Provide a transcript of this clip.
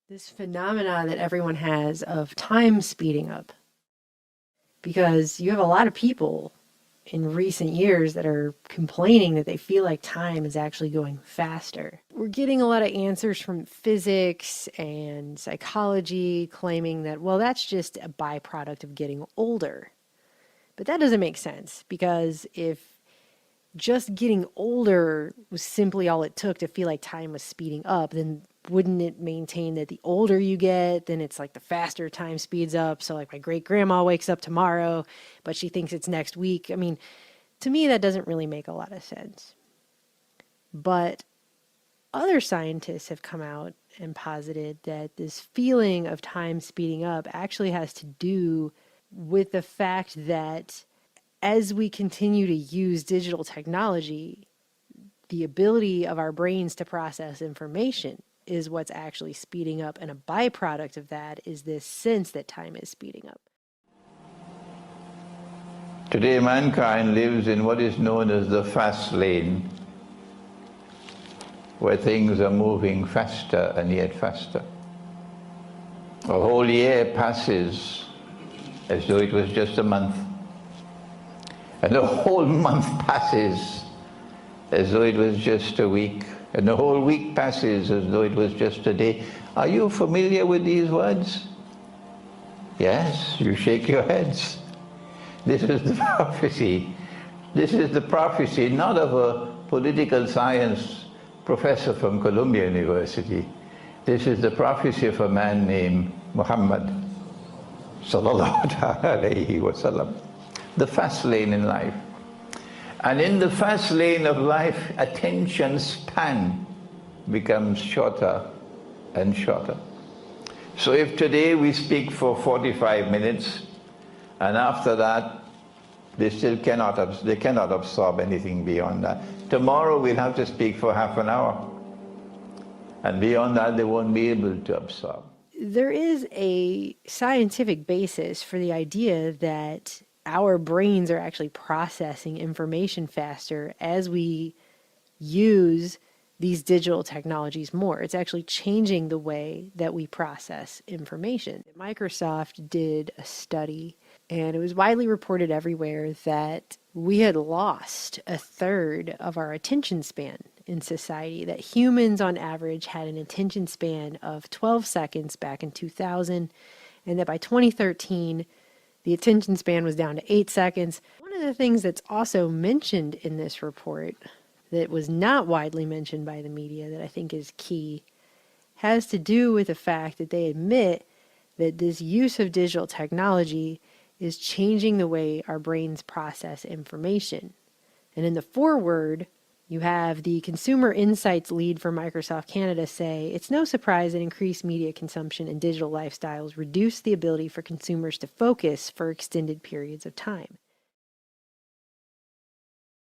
this phenomena that everyone has of time speeding up. Because you have a lot of people in recent years that are complaining that they feel like time is actually going faster. We're getting a lot of answers from physics and psychology claiming that, well, that's just a byproduct of getting older. But that doesn't make sense, because if just getting older was simply all it took to feel like time was speeding up, then wouldn't it maintain that the older you get, then it's like the faster time speeds up? So like my great grandma wakes up tomorrow, but she thinks it's next week. I mean, to me, that doesn't really make a lot of sense. But other scientists have come out and posited that this feeling of time speeding up actually has to do with the fact that as we continue to use digital technology, the ability of our brains to process information is what's actually speeding up. And a byproduct of that is this sense that time is speeding up. Today, mankind lives in what is known as the fast lane, where things are moving faster and yet faster. A whole year passes as though it was just a month. And the whole month passes as though it was just a week. And the whole week passes as though it was just a day. Are you familiar with these words? Yes, you shake your heads. This is the prophecy. This is the prophecy not of a political science professor from Columbia University. This is the prophecy of a man named Muhammad sallallahu alayhi wa sallam. The fast lane in life. And in the fast lane of life, attention span becomes shorter and shorter. So if today we speak for 45 minutes, and after that, they cannot absorb anything beyond that. Tomorrow we'll have to speak for half an hour. And beyond that, they won't be able to absorb. There is a scientific basis for the idea that our brains are actually processing information faster as we use these digital technologies more. It's actually changing the way that we process information. Microsoft did a study, and it was widely reported everywhere that we had lost a third of our attention span in society, that humans on average had an attention span of 12 seconds back in 2000, and that by 2013, the attention span was down to 8 seconds. One of the things that's also mentioned in this report that was not widely mentioned by the media that I think is key has to do with the fact that they admit that this use of digital technology is changing the way our brains process information. And in the foreword, you have the consumer insights lead for Microsoft Canada say, "It's no surprise that increased media consumption and digital lifestyles reduce the ability for consumers to focus for extended periods of time."